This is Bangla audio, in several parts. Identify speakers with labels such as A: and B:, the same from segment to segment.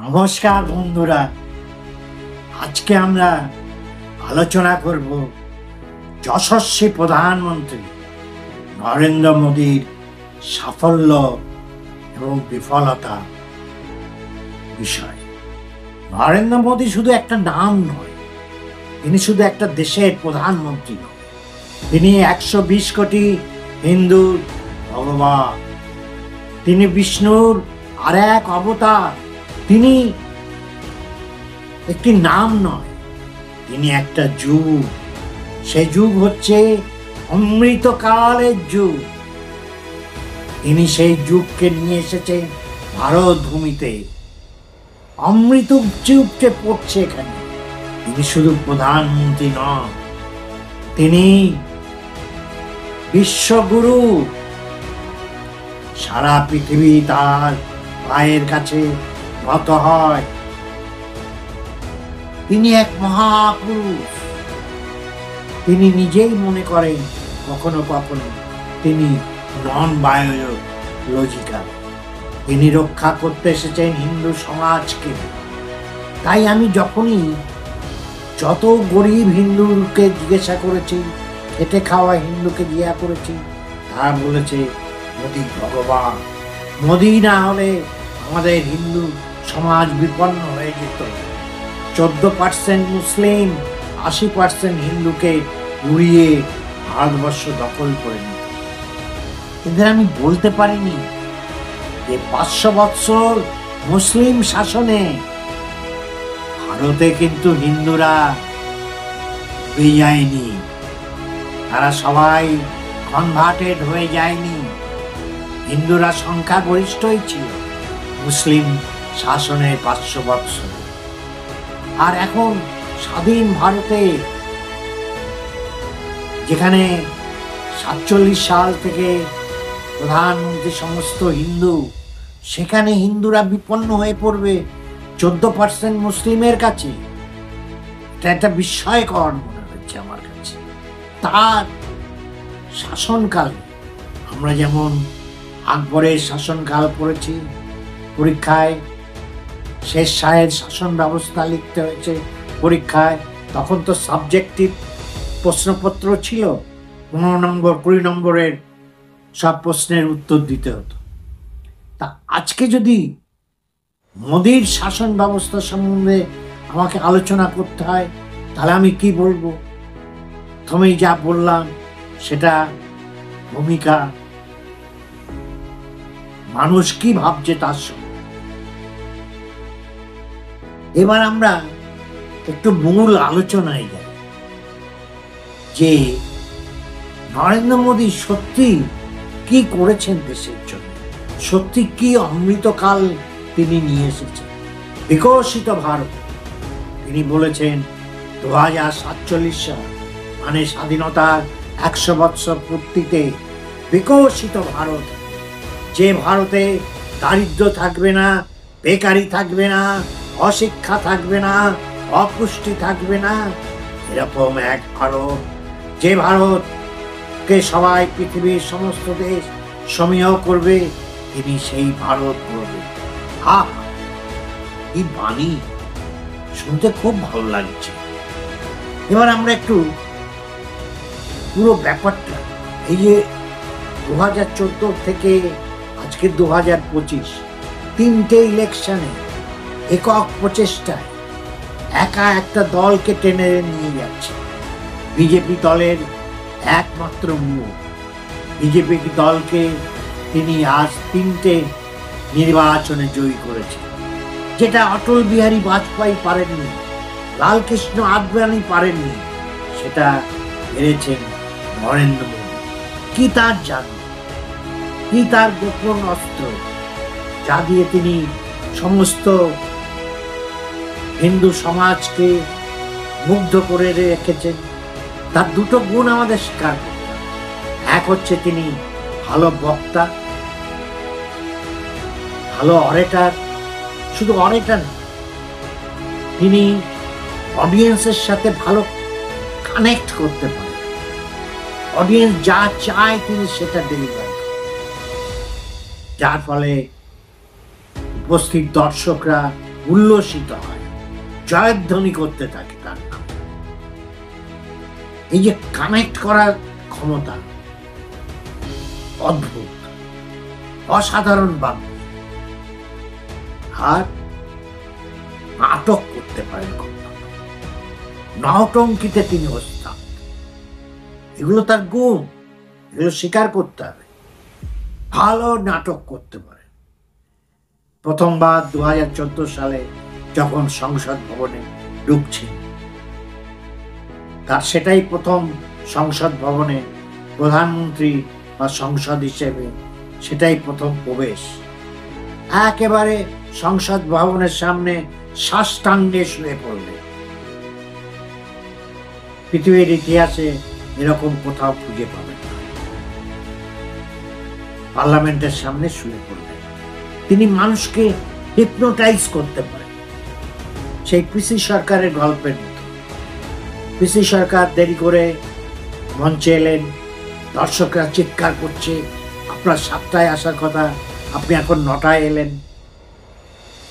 A: নমস্কার বন্ধুরা, আজকে আমরা আলোচনা করব যশস্বী প্রধানমন্ত্রী নরেন্দ্র মোদীর সাফল্য এবং বিফলতা বিষয়ে। নরেন্দ্র মোদী শুধু একটা নাম নয়, তিনি শুধু একটা দেশের প্রধানমন্ত্রী নয়, তিনি 120 কোটি হিন্দুর ভগবান, তিনি বিষ্ণুর আর এক অবতার। তিনি একটি নাম নয়, তিনি একটা যুগ। সে যুগ হচ্ছে অমৃতকালের যুগ। তিনি সেই যুগকে নিয়ে এসেছেন ভারত ভূমিতে। অমৃত উপচে উপচে পড়ছে এখানে। তিনি শুধু প্রধানমন্ত্রী নন, তিনি বিশ্বগুরু। সারা পৃথিবী তার পায়ের কাছে নত হয়। তিনি এক মহাপুরুষ। তিনি নিজেই মনে করেন কখনো কখনো তিনি নন বায়োলজিক্যাল। তিনি রক্ষা করতে এসেছেন হিন্দু সমাজকে। তাই আমি যখনই যত গরিব হিন্দুকে জিজ্ঞাসা করেছি, খেটে খাওয়া হিন্দুকে জিজ্ঞাসা করেছি, তারা বলেছে মোদী ভগবান। মোদী না হলে আমাদের হিন্দু সমাজ বিপন্ন হয়ে যেত। 14% মুসলিম, 80% হিন্দুকে উড়িয়ে ভারতবর্ষ দখল করে নিত। এদের আমি বলতে পারিনি যে 500 বৎসর মুসলিম শাসনে ভারতে কিন্তু হিন্দুরা ডুবে যায়নি, তারা সবাই কনভার্টেড হয়ে যায়নি। হিন্দুরা সংখ্যাগরিষ্ঠই ছিল মুসলিম শাসনের 500 বৎসর। আর এখন স্বাধীন ভারতে, যেখানে 47 সাল থেকে প্রধানমন্ত্রী সমস্ত হিন্দু, সেখানে হিন্দুরা বিপন্ন হয়ে পড়বে 14% মুসলিমের কাছে। এটা একটা বিস্ময়কর মনে হচ্ছে আমার কাছে। তার শাসনকালে আমরা যেমন আকবরের শাসনকাল পড়েছি পরীক্ষায়, শের শাহের শাসন ব্যবস্থা লিখতে হয়েছে পরীক্ষায়। তখন তো সাবজেক্টিভ প্রশ্নপত্র ছিল, 15 নম্বর 20 নম্বরের সব প্রশ্নের উত্তর দিতে হতো। তা আজকে যদি মোদীর শাসন ব্যবস্থা সম্বন্ধে আমাকে আলোচনা করতে হয়, তাহলে আমি কি বলবো? প্রথমেই যা বললাম সেটা ভূমিকা, মানুষ কি ভাবছে তার সঙ্গে। এবার আমরা একটু মূল আলোচনায় যাই যে নরেন্দ্র মোদী সত্যি কি করেছেন দেশের জন্য, সত্যি কি অমৃতকাল তিনি নিয়ে এসেছেন। বিকশিত ভারত তিনি বলেছেন 2047 সাল মানে স্বাধীনতার 100 বৎসর পূর্তিতে বিকশিত ভারত, যে ভারতে দারিদ্র থাকবে না, বেকারি থাকবে না, অশিক্ষা থাকবে না, অপুষ্টি থাকবে না, এরকম এক ভারত, যে ভারতকে সবাই পৃথিবীর সমস্ত দেশ সমীহ করবে, তিনি সেই ভারত করবে। এই বাণী শুনতে খুব ভালো লাগছে। এবার আমরা একটু পুরো ব্যাপারটা, এই যে 2014 থেকে আজকে 2025, 3টে ইলেকশনে একক প্রচেষ্টায় একা একটা দলকে টেনে নিয়ে যাচ্ছে। বিজেপি দলের একমাত্র মুখ, বিজেপি দলকে তিনি আজ 3টে নির্বাচনে জয়ী করেছে, যেটা অটল বিহারী বাজপেয়ী পারেননি, লালকৃষ্ণ আদবানি পারেননি, সেটা পেরেছেন নরেন্দ্র মোদী। কি তার জাদু, কি তার গোপন অস্ত্র, যা দিয়ে তিনি সমস্ত হিন্দু সমাজকে মুগ্ধ করে রেখেছেন। তার দুটো গুণ আমাদের স্বীকার করতে হবে। এক হচ্ছে তিনি ভালো বক্তা, ভালো অরেটার। শুধু অরেটার না, তিনি অডিয়েন্সের সাথে ভালো কানেক্ট করতে পারেন। অডিয়েন্স যা চায় তিনি সেটা ডেলিভার করেন, যার ফলে উপস্থিত দর্শকরা উল্লসিত হয়, জয়ধ্বনি করতে থাকে তার নাম। এই যে কানেক্ট করার ক্ষমতা অদ্ভুত, অসাধারণ বাক্য, আর নাটক করতে পারেন খুব ভালো। নৌটঙ্কিতে তিনি ওস্তাদ, এগুলো তার গুণ, এগুলো স্বীকার করতে হবে। ভালো নাটক করতে পারে। প্রথমবার 2014 সালে যখন সংসদ ভবনে ঢুকছে, তার সেটাই প্রথম সংসদ ভবনে প্রধানমন্ত্রী বা সংসদ হিসেবে সেটাই প্রথম প্রবেশ। একেবারে সংসদ ভবনের সামনে সাষ্টাঙ্গে শুয়ে পড়লে। পৃথিবীর ইতিহাসে এরকম কোথাও খুঁজে পাবেন না। পার্লামেন্টের সামনে শুয়ে পড়লেন। তিনি মানুষকে হিপনোটাইজ করতে পারেন, সেই পিসি সরকারের গল্পের মতো। পিসি সরকার দেরি করে মঞ্চে এলেন, দর্শকরা চিৎকার করছে, আপনার 7টায় আসার কথা, আপনি এখন 9টায় এলেন।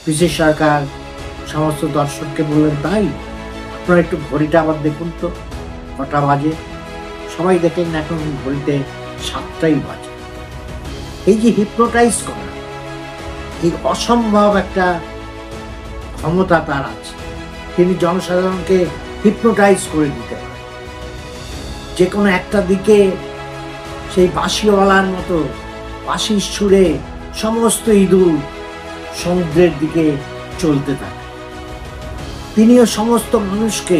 A: পিসি সরকার সমস্ত দর্শককে বললেন, তাই আপনারা একটু ঘড়িটা আবার দেখুন তো কটা বাজে। সবাই দেখেন এখন ঘড়িতে 7টাই বাজে। এই যে হিপনোটাইজ করা, এই অসম্ভব একটা ক্ষমতা তার আছে। তিনি জনসাধারণকে হিপনোটাইজ করে দিতে পারেন। যে কোনো একটা দিকে সেই বাঁশিওয়ালার মতো বাঁশির সুরে সমস্ত ইঁদুর সমুদ্রের দিকে চলতে থাকে। তিনিও সমস্ত মানুষকে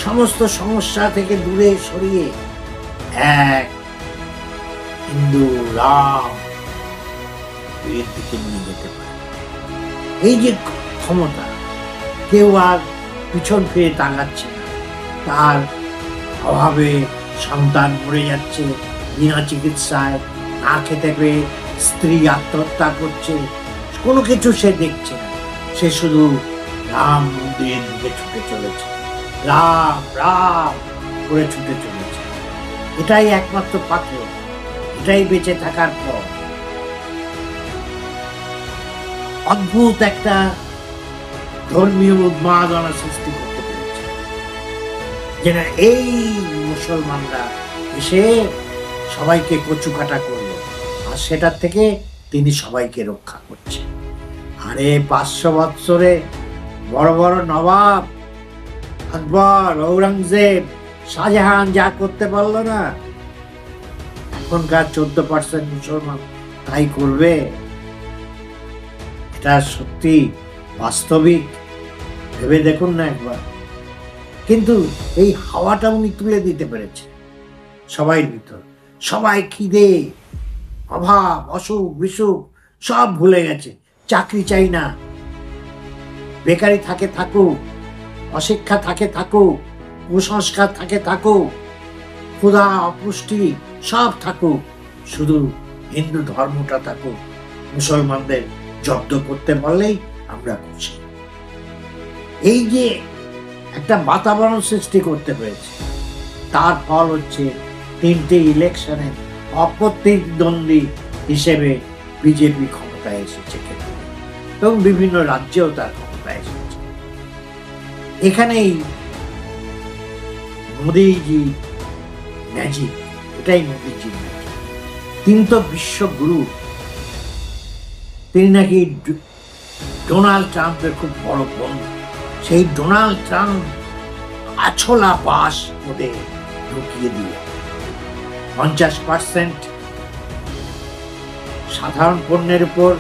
A: সমস্ত সমস্যা থেকে দূরে সরিয়ে এক হিন্দু রাম এর দিকে নিয়ে যেতে পারে। এই যে ক্ষমতা, কেউ আর পিছন ফিরে তাকাচ্ছে না। তার অভাবে সন্তান মরে যাচ্ছে বিনা চিকিৎসায়, না খেতে পেয়ে স্ত্রী আত্মহত্যা করছে, কোনো কিছু সে দেখছে না। সে শুধু রাম মন্দিরের দিকে ছুটে চলেছে, রাম রাম করে ছুটে চলেছে। এটাই একমাত্র পাথেয়, এটাই বেঁচে থাকার পর। অদ্ভুত একটা ধর্মীয় উন্মাদনা সৃষ্টি করতে পেরেছে, যেন এই মুসলমানরা এসে সবাইকে কচুকাটা করলো, আর সেটার থেকে তিনি সবাইকে রক্ষা করছে। আরে 500 বৎসরে বড় বড় নবাব, আকবর, ঔরঙ্গজেব, শাহজাহান যা করতে পারলো না, এখনকার 14% মুসলমান তাই করবে। এটা সত্যি বাস্তবিক, ভেবে দেখুন না একবার। কিন্তু এই হাওয়াটা উনি তুলে দিতে পেরেছে সবাই ভিতর। সবাই খিদে, অভাব, অসুখ বিসুখ সব ভুলে গেছে। চাকরি চাই না, বেকারি থাকে থাকুক, অশিক্ষা থাকে থাকুক, কুসংস্কার থাকে থাকুক, ক্ষুধা অপুষ্টি সব থাকুক, শুধু হিন্দু ধর্মটা থাকুক। মুসলমানদের জব্দ করতে পারলেই আমরা খুশি। এই যে একটা বাতাবরণ সৃষ্টি করতে পেরেছে, তার ফল হচ্ছে 3টে ইলেকশনে অপ্রতিদ্বন্দ্বী হিসেবে বিজেপি ক্ষমতায় এসেছে এবং বিভিন্ন রাজ্যেও তার ক্ষমতায় এসেছে। এখানেই মোদিজি ম্যাজিক, এটাই মোদিজির ম্যাজিক। তিনি তো বিশ্বগুরু। তিনি নাকি ডোনাল্ড ট্রাম্পের খুব বড় বন্ধু। সেই ডোনাল্ড ট্রাম্প আছলা পাস ওদের ঢুকিয়ে দিল। 50% সাধারণ পণ্যের উপর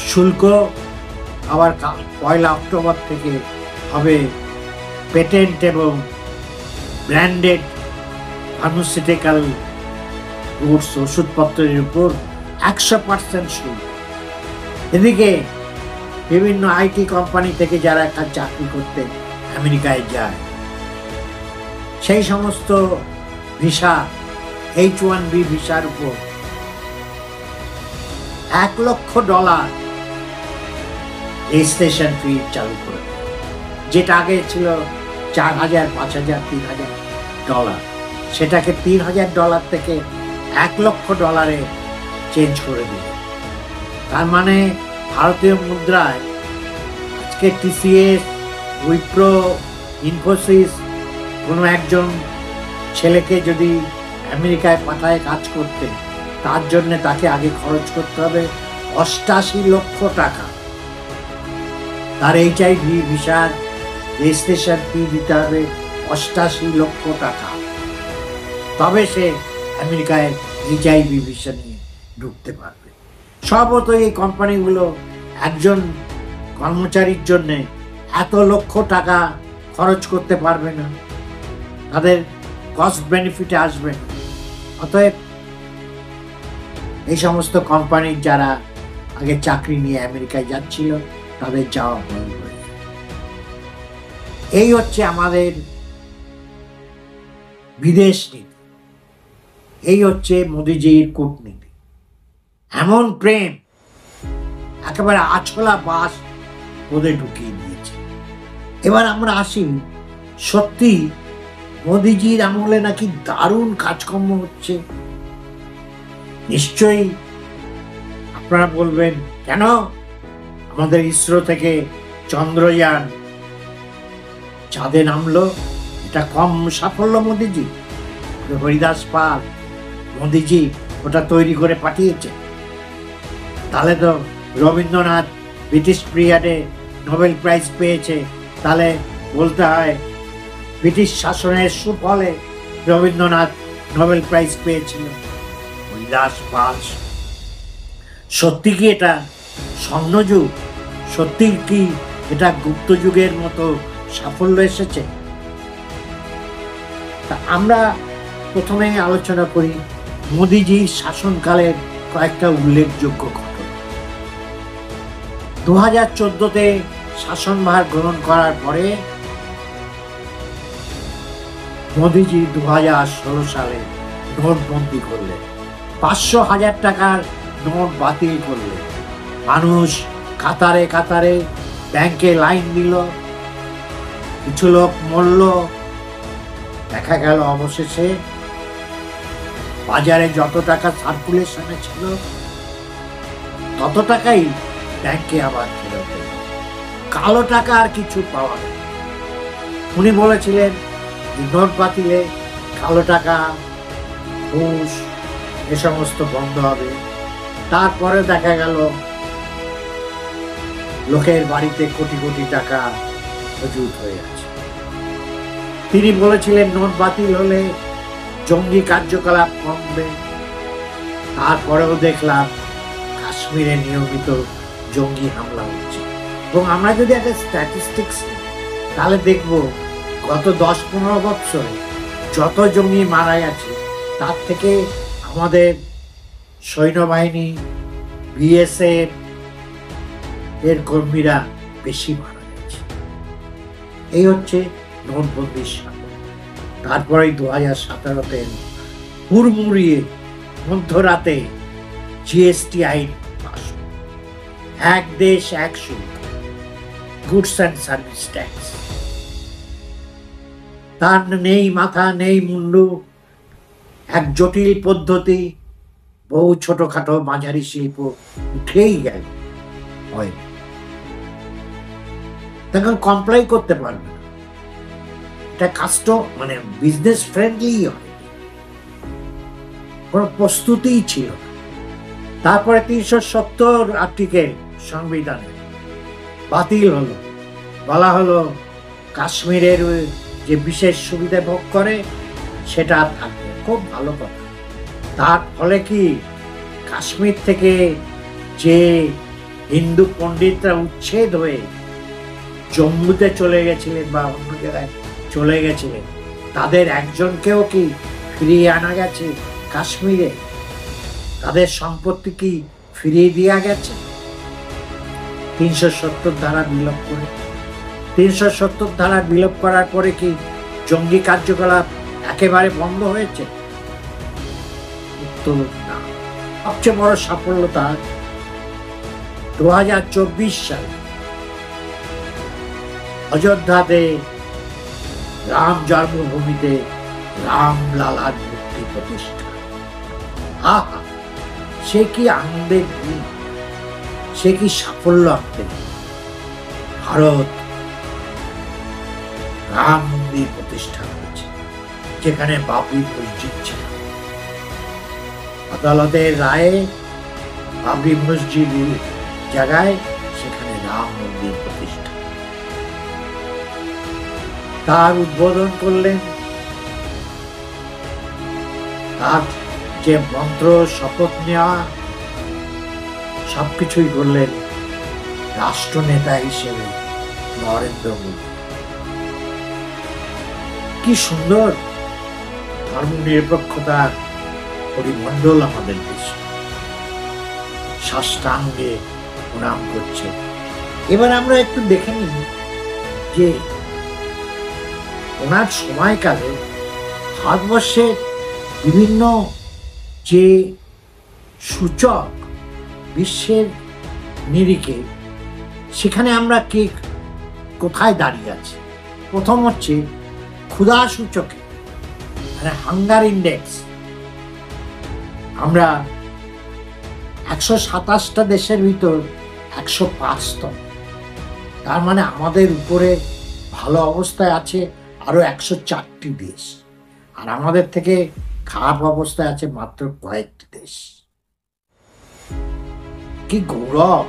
A: শুল্ক, আবার 1 অক্টোবর থেকে হবে পেটেন্ট এবং ব্র্যান্ডেড ফার্মাসিউটিক্যাল গুডস, ওষুধপত্রের উপর 100% শুল্ক। এদিকে বিভিন্ন আইটি কোম্পানি থেকে যারা একটা চাকরি করতে আমেরিকায় যায়, সেই সমস্ত ভিসা, H1B ভিসার উপর $1 লক্ষ রেজিস্ট্রেশন ফি চালু করে, যেটা আগে ছিল $4,000, $5,000, $3,000, সেটাকে $3,000 থেকে $1 লক্ষ চেঞ্জ করে দিল। তার মানে ভারতীয় মুদ্রায় আজকে টিসিএস, উইপ্রো, ইনফোসিস কোনো একজন ছেলেকে যদি আমেরিকায় পাঠায় কাজ করতে, তার জন্য তাকে আগে খরচ করতে হবে 88 লক্ষ টাকা। তার HIV ভিসার রেজিস্ট্রেশন ফি দিতে হবে 88 লক্ষ টাকা, তবে সে আমেরিকায় HIV ভিসা নিয়ে ঢুকতে পারবে। সম্ভবত এই কোম্পানিগুলো একজন কর্মচারীর জন্য এত লক্ষ টাকা খরচ করতে পারবে না, তাদের কস্ট বেনিফিটে আসবে না। অতএব এই সমস্ত কোম্পানির যারা আগে চাকরি নিয়ে আমেরিকায় যাচ্ছিল, তাদের যাওয়া বন্ধ হয়ে যায়। এই হচ্ছে আমাদের বিদেশ নীতি, এই হচ্ছে মোদিজির কূটনীতি। এমন প্রেম, একেবারে আছলা বাস ওদের ঢুকিয়ে দিয়েছে। এবার আমরা আসি, সত্যি মোদিজির আমলে নাকি দারুণ কাজকর্ম হচ্ছে। নিশ্চয়ই আপনারা বলবেন, কেন? আমাদের ইসরো থেকে চন্দ্রযান চাঁদে নামলো, এটা কম সাফল্য মোদিজি? হরিদাস পাল মোদিজি ওটা তৈরি করে পাঠিয়েছে। তাহলে তো রবীন্দ্রনাথ ব্রিটিশ পিরিয়ডে নোবেল প্রাইজ পেয়েছে, তাহলে বলতে হয় ব্রিটিশ শাসনের সুফলে রবীন্দ্রনাথ নোবেল প্রাইজ পেয়েছিল। হরিদাস পাল, সত্যি কি এটা স্বর্ণযুগ? সত্যি কি এটা গুপ্ত যুগের মতো সাফল্য এসেছে? তা আমরা প্রথমে আলোচনা করি মোদিজির শাসনকালের কয়েকটা উল্লেখযোগ্য ঘটনা। 2014-তে শাসনভার গ্রহণ করার পরে মোদিজি 2016 সালে নোটবন্দি করলেন, 500,000 টাকার নোট বাতিল করলেন। মানুষ কাতারে কাতারে ব্যাংকে লাইন দিল, কিছু লোক মরল। দেখা গেল অবশেষে বাজারে যত টাকা সার্কুলেশনে ছিল, তত টাকাই ব্যাংকে আবার ফেরত এলো। কালো টাকা আর কিছু পাওয়া গেল। উনি বলেছিলেন নোট বাতিলে কালো টাকা, ঘুষ এ সমস্ত বন্ধ হবে। তারপরে দেখা গেল লোকের বাড়িতে কোটি কোটি টাকা মজুদ হয়ে আছে। তিনি বলেছিলেন নোট বাতিল হলে জঙ্গি কার্যকলাপ কমবে। তারপরেও দেখলাম কাশ্মীরে নিয়মিত জঙ্গি হামলা হচ্ছে। এবং আমরা যদি একটা স্ট্যাটিস্টিক্স তাহলে দেখব গত 10-15 বছরে যত জঙ্গি মারা গেছে, তার থেকে আমাদের সৈন্যবাহিনী, বিএসএফ এর কর্মীরা বেশি মারা গেছে। এই হচ্ছে নোটবন্দির সাথে। তারপরে 2017-তে হুড়মুড়িয়ে মধ্যরাতে জিএসটি আইন পাস, এক দেশ এক শুল্ক, গুডস অ্যান্ড সার্ভিস ট্যাক্স। তার নেই মাথা নেই মুন্ডু, এক জটিল পদ্ধতি, বহু ছোটখাটো মাঝারি শিল্প উঠেই গেল। তখন কমপ্লাই করতে পারবে না, এটা মানে বিজনেস ফ্রেন্ডলি হয়, কোনো প্রস্তুতিই ছিল না। তারপরে 370 আর্টিকেল সংবিধানে বাতিল হলো, বলা হলো কাশ্মীরের যে বিশেষ সুবিধা ভোগ করে সেটা থাকবে। খুব ভালো কথা। তার ফলে কি কাশ্মীর থেকে যে হিন্দু পণ্ডিতরা উচ্ছেদ হয়ে জম্মুতে চলে গেছিলেন বা অন্য জায়গায় চলে গেছিলেন, তাদের একজনকেও কি ফিরিয়ে আনা গেছে কাশ্মীরে? তাদের সম্পত্তি কি ফিরিয়ে দেওয়া গেছে? 370 ধারা বিলোপ করে, 370 ধারা বিলোপ করার পরে কি জঙ্গি কার্যকলাপ একেবারে বন্ধ হয়েছে? উত্তর না। সবচেয়ে বড় সাফল্যতা 2024 সালে অযোধ্যাতে রাম জন্মভূমিতে রামলালার মূর্তি প্রতিষ্ঠা। আহা, সে কি আনন্দের দিন, সে কি সাফল্য আনতে! ভারত রাম মন্দির প্রতিষ্ঠা করেছে, যেখানে বাবরি মসজিদ ছিল। আদালতের রায়ে বাবরি মসজিদ জায়গায় সেখানে রাম মন্দির প্রতিষ্ঠা। তার উদ্বোধন করলেন, তার যে মন্ত্র, শপথ নেওয়া, সবকিছুই করলেন রাষ্ট্রনেতা হিসেবে নরেন্দ্র মোদী। কি সুন্দর ধর্মনিরপেক্ষতার পরিমণ্ডল আমাদের দেশে। সাষ্টাঙ্গে প্রণাম করছে। এবার আমরা একটু দেখে নিই যে ওনার সময়কালে ভারতবর্ষের বিভিন্ন যে সূচক বিশ্বের নিরিখে, সেখানে আমরা কে কোথায় দাঁড়িয়ে আছি। প্রথম হচ্ছে ক্ষুধা সূচকে, মানে হাঙ্গার ইন্ডেক্স। আমরা 127টা দেশের ভিতর 105তম। তার মানে আমাদের উপরে ভালো অবস্থায় আছে আরো 104টি দেশ, আর আমাদের থেকে খারাপ অবস্থায় আছে মাত্র কয়েকটি দেশ। কি গৌরব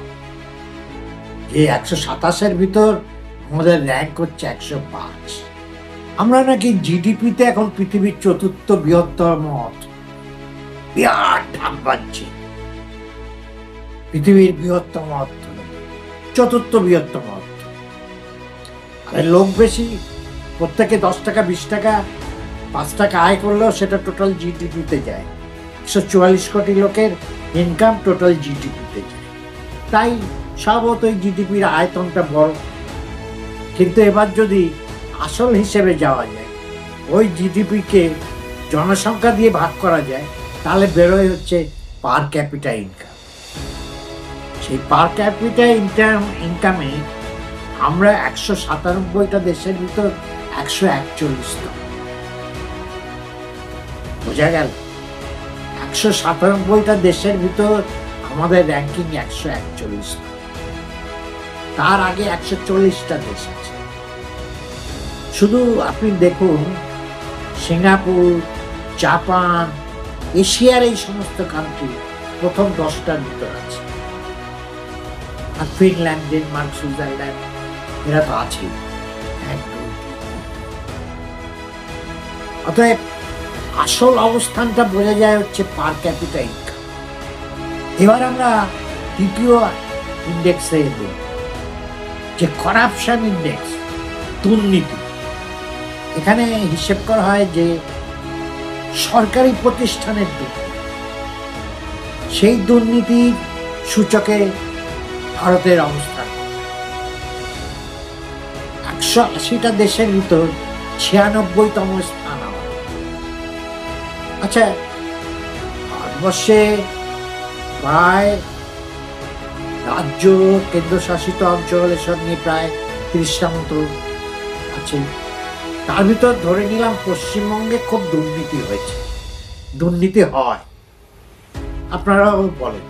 A: যে 127-এর ভিতর আমাদের র্যাঙ্ক হচ্ছে 105। আমরা নাকি জিডিপিতে এখন পৃথিবীর 4র্থ বৃহত্তম অর্থ, বিরাট ঢাক বাজছে। পৃথিবীর বৃহত্তম অর্থ, 4র্থ বৃহত্তম অর্থ। আর লোক বেশি, প্রত্যেকে 10 টাকা 20 টাকা 5 টাকা আয় করলেও সেটা টোটাল জিডিপিতে যায়। 144 কোটি লোকের ইনকাম টোটাল জিডিপিতে যায়। তাই স্বভাবতই জিডিপির আয়তনটা বড়। কিন্তু এবার যদি আসল হিসেবে যাওয়া যায়, ওই জিডিপিকে জনসংখ্যা দিয়ে ভাগ করা যায়, তাহলে বেরোয় হচ্ছে পার ক্যাপিটা ইনকাম। সেই পার ক্যাপিটা ইনকামে আমরা 197টা দেশের ভিতর 141তম। বোঝা গেল, 197টা দেশের ভিতর আমাদের র্যাঙ্কিং 141তম। তার আগে 140টা দেশ আছে। শুধু আপনি দেখুন, সিঙ্গাপুর, জাপান, এশিয়ার এই সমস্ত কান্ট্রি প্রথম 10টার ভিতর আছে। আর ফিনল্যান্ড, ডেনমার্ক, সুইজারল্যান্ড এরা তো আছে। অতএব আসল অবস্থানটা বোঝা যায় হচ্ছে পার ক্যাপিটা ইনকাম। এবার আমরা দ্বিতীয় ইন্ডেক্সে এলো, যে করাপশন ইন্ডেক্স, দুর্নীতি। এখানে হিসেব করা হয় যে সরকারি প্রতিষ্ঠানের দুর্নীতি, সেই দুর্নীতির সূচকে ভারতের অবস্থান 180টা দেশের ভিতর 96তম স্থান। আচ্ছা, ভারতবর্ষে প্রায় রাজ্য, কেন্দ্রশাসিত অঞ্চল এসব নিয়ে প্রায় 30টা মতো আছে। তার ভিতর ধরে নিলাম পশ্চিমবঙ্গে খুব দুর্নীতি হয়েছে, দুর্নীতি হয়, আপনারাও বলেন।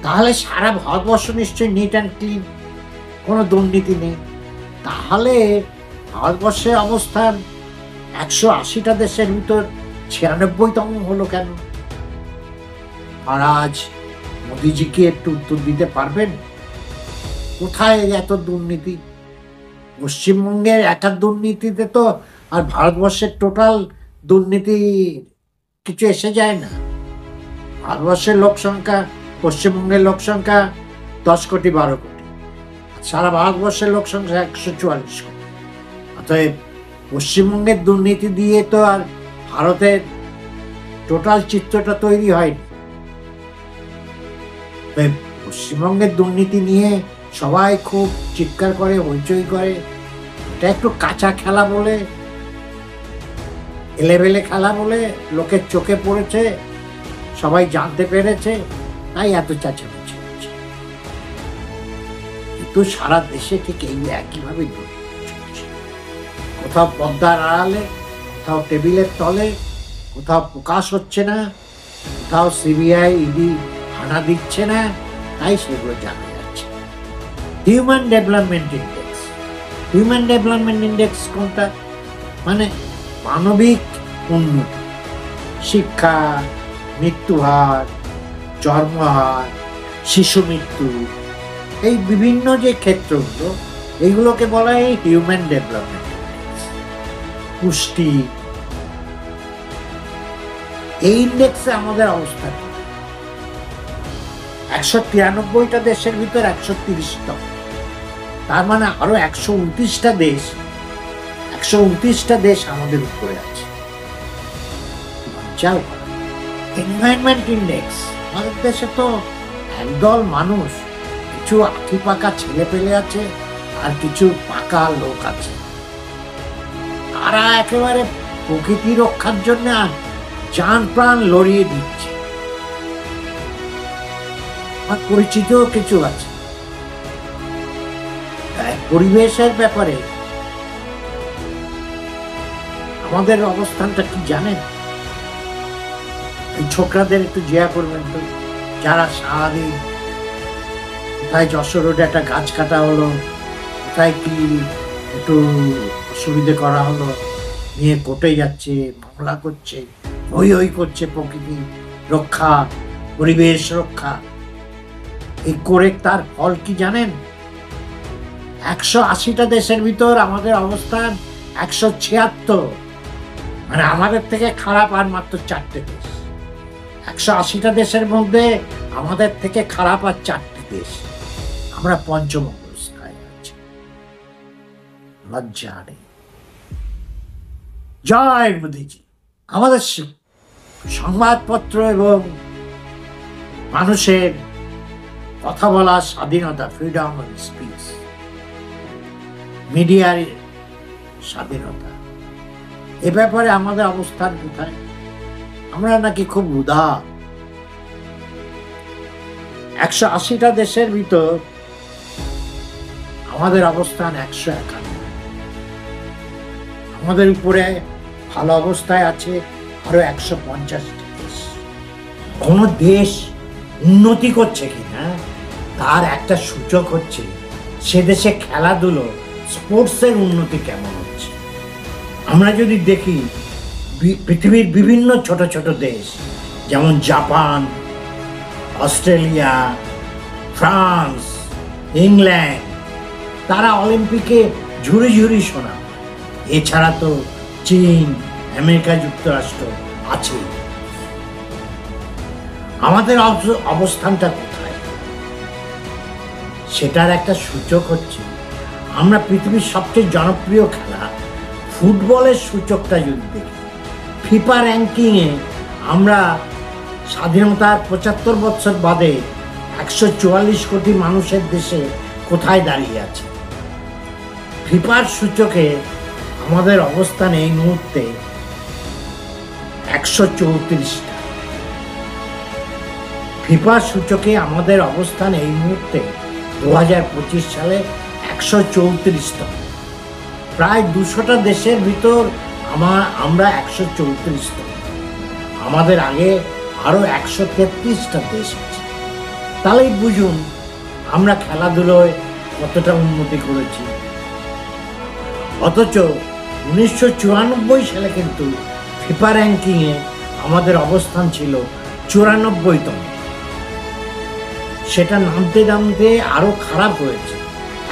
A: তাহলে সারা ভারতবর্ষ নিশ্চয়ই নিট অ্যান্ড ক্লিন, কোনো দুর্নীতি নেই। তাহলে ভারতবর্ষের অবস্থান 180টা দেশের ভিতর 96তম হলো কেন? আর আজ মোদিজিকে একটু উত্তর দিতে পারবেন, কোথায় এত দুর্নীতি? পশ্চিমবঙ্গের একার দুর্নীতিতে তো আর ভারতবর্ষের টোটাল দুর্নীতি কিছু এসে যায় না। ভারতবর্ষের লোক সংখ্যা, পশ্চিমবঙ্গের লোক সংখ্যা 10 কোটি 12 কোটি, সারা ভারতবর্ষের লোক সংখ্যা 144 কোটি। অতএব পশ্চিমবঙ্গের দুর্নীতি দিয়ে তো আর ভারতের টোটাল চিত্রটা তৈরি হয়নি। পশ্চিমবঙ্গের দুর্নীতি নিয়ে সবাই খুব চিৎকার করে, হইচই করে। এটা একটু কাঁচা খেলা বলে, এলেবেলে খেলা বলে লোকের চোখে পড়েছে, সবাই জানতে পেরেছে, তাই এত চেঁচামেচি হচ্ছে। কিন্তু সারা দেশে ঠিক এই একইভাবে চলছে। কোথাও পর্দার আড়ালে, কোথাও টেবিলের তলে, কোথাও প্রকাশ হচ্ছে না, কোথাও সিবিআই, ইডি হানা দিচ্ছে না, তাই সেগুলো জানা যাচ্ছে। Human development index. Human development index কোনটা? মানে মানবিক উন্নতি, শিক্ষা, মৃত্যুহার, জন্মহার, শিশু মৃত্যু, এই বিভিন্ন যে ক্ষেত্রগুলো, এইগুলোকে বলা হয় হিউম্যান ডেভেলপমেন্ট ইন্ডেক্স। পুষ্টি, এই ইন্ডেক্সে আমাদের অবস্থা 193টা দেশের ভিতর 130তম। তার মানে আরো 129টা দেশ আমাদের উপরে আছে। এনভায়রনমেন্ট ইন্ডেক্স, আমাদের দেশে তো একদল মানুষ, কিছু আঁকি পাকা ছেলে পেলে আছে আর কিছু পাকা লোক আছে, তারা একেবারে প্রকৃতি রক্ষার জন্য জান প্রাণ লড়িয়ে দিচ্ছে। আমার পরিচিত কিছু আছে। পরিবেশের ব্যাপারে আমাদের অবস্থানটা কি জানেন? এই ছোকরাদের একটু জিয়া করবেন তো, যারা সারাদিন কোথায় যশোর রোডে একটা গাছ কাটা হলো, কোথায় কি একটু অসুবিধে করা হলো, নিয়ে কোর্টে যাচ্ছে, মামলা করছে, হই করছে, প্রকৃতি রক্ষা, পরিবেশ রক্ষা। এই করে তার ফল কি জানেন? 180টা দেশের ভিতর আমাদের অবস্থান 176, মানে আমাদের থেকে খারাপ আর মাত্র 4টে দেশ। 180টা দেশের মধ্যে আমাদের থেকে খারাপ আর 4টে দেশ, আমরা পঞ্চম অবস্থায় আছি। লজ্জা নেই। জয় মোদীজি। আমাদের সংবাদপত্র এবং মানুষের কথা বলার স্বাধীনতা, ফ্রিডম অফ স্পিচ, মিডিয়ার স্বাধীনতা, এ ব্যাপারে আমাদের অবস্থান কোথায়? আমরা নাকি খুব উদার। 180টা দেশের ভিতর আমাদের অবস্থান 151। আমাদের উপরে ভালো অবস্থায় আছে আরো 150টি দেশ। কোন দেশ উন্নতি করছে কিনা তার একটা সূচক হচ্ছে সে দেশে খেলাধুলো, স্পোর্টসের উন্নতি কেমন হচ্ছে। আমরা যদি দেখি পৃথিবীর বিভিন্ন ছোট ছোট দেশ, যেমন জাপান, অস্ট্রেলিয়া, ফ্রান্স, ইংল্যান্ড, তারা অলিম্পিকে ঝুড়ি ঝুড়ি সোনা। এছাড়া তো চীন, আমেরিকা যুক্তরাষ্ট্র আছে। আমাদের অবস্থানটা কোথায় সেটার একটা সূচক হচ্ছে, আমরা পৃথিবীর সবচেয়ে জনপ্রিয় খেলা ফুটবলের সূচকটা যদি দেখি, ফিফা র্যাঙ্কিংয়ে আমরা স্বাধীনতার 75 বছর বাদে 144 কোটি মানুষের দেশে কোথায় দাঁড়িয়ে আছে। ফিফার সূচকে আমাদের অবস্থান এই মুহূর্তে 134টা। ফিফা সূচকে আমাদের অবস্থান এই মুহূর্তে 2025 সালে 134তম। প্রায় 200টা দেশের ভিতর আমরা 134তম। আমাদের আগে আরো 133টা দেশ আছে। তাহলেই বুঝুন আমরা খেলাধুলোয় কতটা উন্নতি করেছি। অথচ 1994 সালে কিন্তু ফিফা র্যাঙ্কিংয়ে আমাদের অবস্থান ছিল 94তম। সেটা নামতে নামতে আরো খারাপ হয়েছে,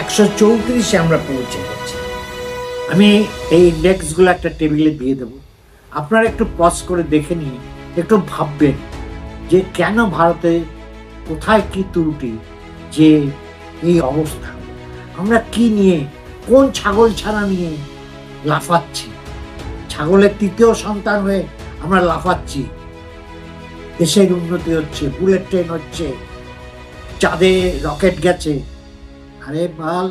A: 134-এ আমরা পৌঁছে গেছি। আমি এই ইন্ডেক্সগুলো একটা টেবিলে দিয়ে দেব, আপনারা একটু পজ করে দেখে নিয়ে একটু ভাববেন যে কেন ভারতে কোথায় কি ত্রুটি, যে এই অবস্থা। আমরা কি নিয়ে, কোন ছাগল ছানা নিয়ে লাফাচ্ছি? ছাগলের 3য় সন্তান হয়ে আমরা লাফাচ্ছি। দেশের উন্নতি হচ্ছে, বুলেট ট্রেন হচ্ছে, চাঁদে রকেট গেছে। আরে বাল,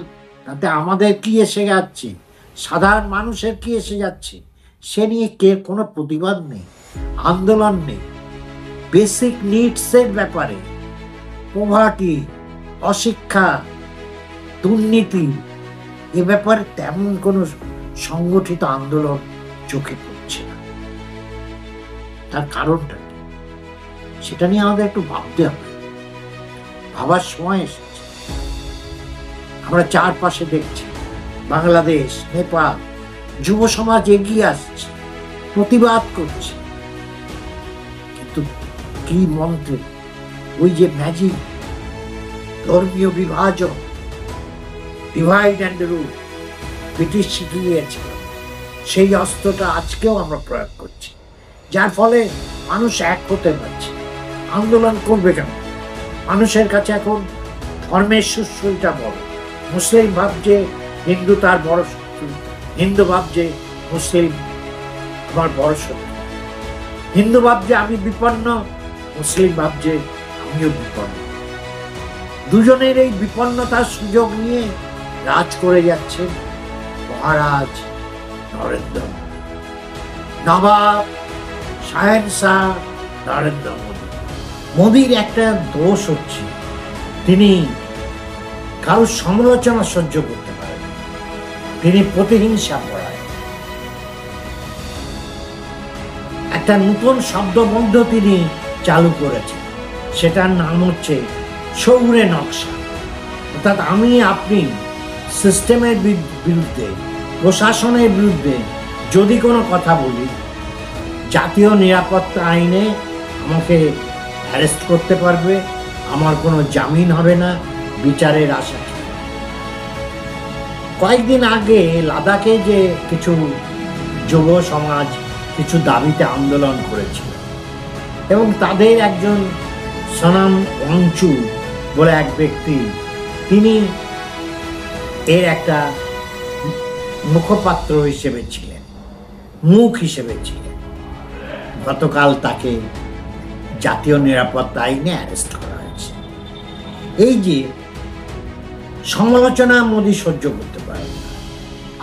A: তাতে আমাদের কি এসে যাচ্ছে? সাধারণ মানুষের কি এসে যাচ্ছে? সে নিয়ে কোনো প্রতিবাদ নেই, আন্দোলন নেই। বেসিক নিডসের ব্যাপারে, পোভার্টি, অশিক্ষা, দুর্নীতি, এ ব্যাপারে তেমন কোনো সংগঠিত আন্দোলন চোখে পড়ছে না। তার কারণটা কি সেটা নিয়ে আমাদের একটু ভাবতে হবে, ভাবার সময় এসেছে। আমরা চারপাশে দেখছি বাংলাদেশ, নেপাল, যুব সমাজ এগিয়ে আসছে, প্রতিবাদ করছে, কিন্তু কি মন্ত্রে ওই যে ম্যাজিক ধর্মীয় বিভাজন, ডিভাইড অ্যান্ড রুল ব্রিটিশ শিখিয়েছিল, সেই অস্ত্রটা আজকেও আমরা প্রয়োগ করছি, যার ফলে মানুষ এক হতে পারছে। আন্দোলন করবে কেন? মানুষের কাছে এখন ধর্মের সুশ্রীটা বড়। মুসলিম ভাবছে হিন্দু তার বড় শত্রু, হিন্দু ভাবছে মুসলিম আমার বড় শত্রু, হিন্দু ভাবছে আমি বিপন্ন, মুসলিম ভাবছে আমিও বিপন্ন। দুজনের এই বিপন্নতার সুযোগ নিয়ে রাজ করে যাচ্ছেন মহারাজ নরেন্দ্র মোদী, নবাব শাহেনশাহ নরেন্দ্র মোদী। মোদীর একটা দোষ হচ্ছে তিনি কারোর সমালোচনা সহ্য করতে পারেন, তিনি প্রতিহিংসা করায়। একটা নতুন শব্দবন্ধ তিনি চালু করেছেন, সেটার নাম হচ্ছে শৌরে নকশা। অর্থাৎ আমি আপনি সিস্টেমের বিরুদ্ধে, প্রশাসনের বিরুদ্ধে যদি কোনো কথা বলি, জাতীয় নিরাপত্তা আইনে আমাকে অ্যারেস্ট করতে পারবে, আমার কোনো জামিন হবে না, বিচারের আশা। কয়েকদিন আগে লাদাখে যে কিছু যুব সমাজ কিছু দাবিতে আন্দোলন করেছিল এবং তাদের একজন সোনাম ওয়াংচু বলে এক ব্যক্তি, তিনি এর একটা মুখপাত্র হিসেবে ছিলেন, মুখ হিসেবে ছিলেন। গতকাল তাকে জাতীয় নিরাপত্তা আইনে অ্যারেস্ট করা হয়েছে। এই যে সমালোচনা মোদী সহ্য করতে পারে না।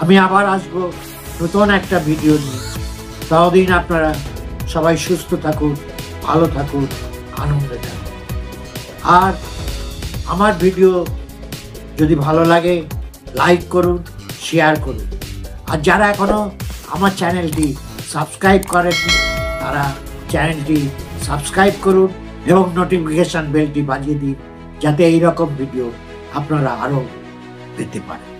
A: আমি আবার আসবো নতুন একটা ভিডিও নিয়ে। ততদিন আপনারা সবাই সুস্থ থাকুন, ভালো থাকুন, আনন্দে থাকুন। আর আমার ভিডিও যদি ভালো লাগে লাইক করুন, শেয়ার করুন। আর যারা এখনো আমার চ্যানেলটি সাবস্ক্রাইব করেননি তারা চ্যানেলটি সাবস্ক্রাইব করুন এবং নোটিফিকেশন বেলটি বাজিয়ে দিন, যাতে এইরকম ভিডিও আপনারা আরও পেতে পারেন।